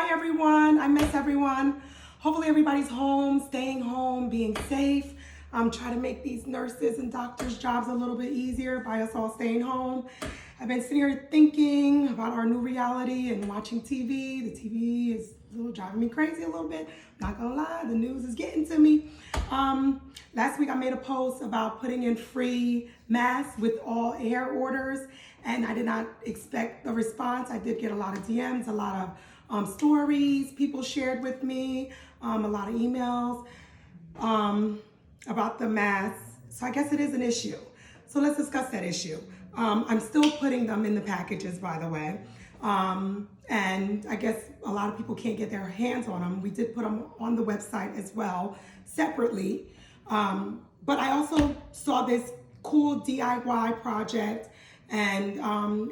Hi everyone, I miss everyone. Hopefully everybody's home, staying home, being safe. Try to make these nurses and doctors' jobs a little bit easier by us all staying home. I've been sitting here thinking about our new reality and watching TV. The TV is driving me crazy a little bit. Not gonna lie, the news is getting to me. Last week I made a post about putting in free masks with all air orders, and I did not expect a response. I did get a lot of DMs, a lot of stories people shared with me, a lot of emails about the masks. So I guess it is an issue. So let's discuss that issue. I'm still putting them in the packages, by the way. And I guess a lot of people can't get their hands on them. We did put them on the website as well, separately. But I also saw this cool DIY project, and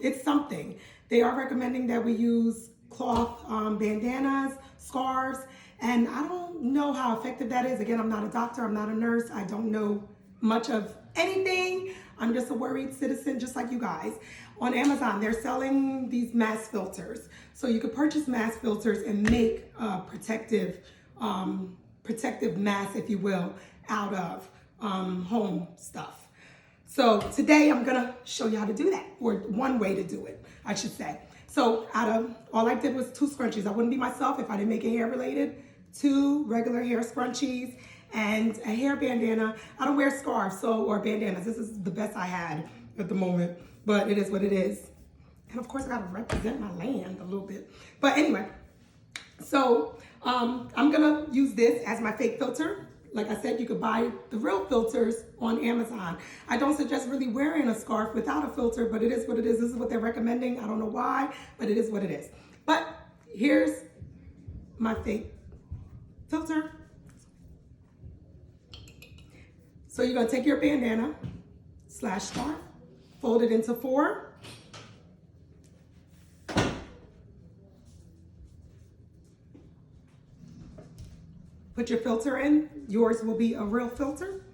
it's something. They are recommending that we use cloth bandanas, scarves, and I don't know how effective that is. Again, I'm not a doctor, I'm not a nurse, I don't know much of anything. I'm just a worried citizen just like you guys. On Amazon, they're selling these mask filters. So you could purchase mask filters and make protective masks, if you will, out of home stuff. So today I'm gonna show you how to do that, or one way to do it, I should say. So all I did was 2 scrunchies. I wouldn't be myself if I didn't make it hair related. 2 regular hair scrunchies and a hair bandana. I don't wear scarves or bandanas. This is the best I had at the moment, but it is what it is. And of course I gotta represent my land a little bit. But anyway, so I'm gonna use this as my fake filter. Like I said, you could buy the real filters on Amazon. I don't suggest really wearing a scarf without a filter, but it is what it is. This is what they're recommending. I don't know why, but it is what it is. But here's my fake filter. So you're gonna take your bandana / scarf, fold it into 4. Put your filter in. Yours will be a real filter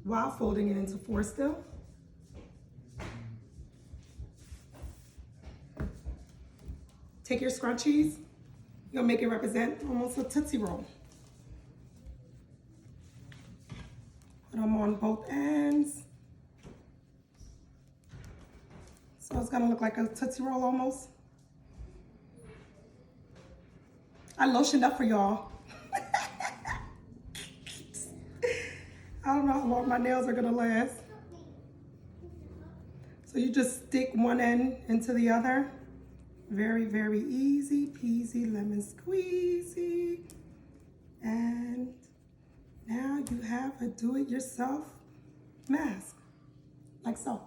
while folding it into 4 still. Take your scrunchies. You'll make it represent almost a Tootsie Roll. Put them on both ends. So it's gonna look like a Tootsie Roll almost. I lotioned up for y'all. I don't know how long my nails are gonna last. So you just stick one end into the other. Very, very easy peasy lemon squeezy. And now you have a do-it-yourself mask, like so.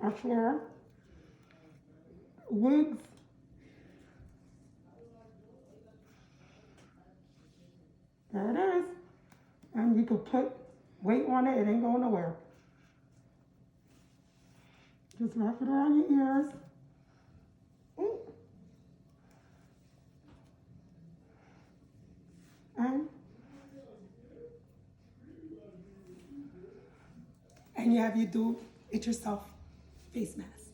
A flare. Wigs. There it is. And you can put weight on it, it ain't going nowhere. Just wrap it around your ears. Ooh. And you have your do-it-yourself face mask.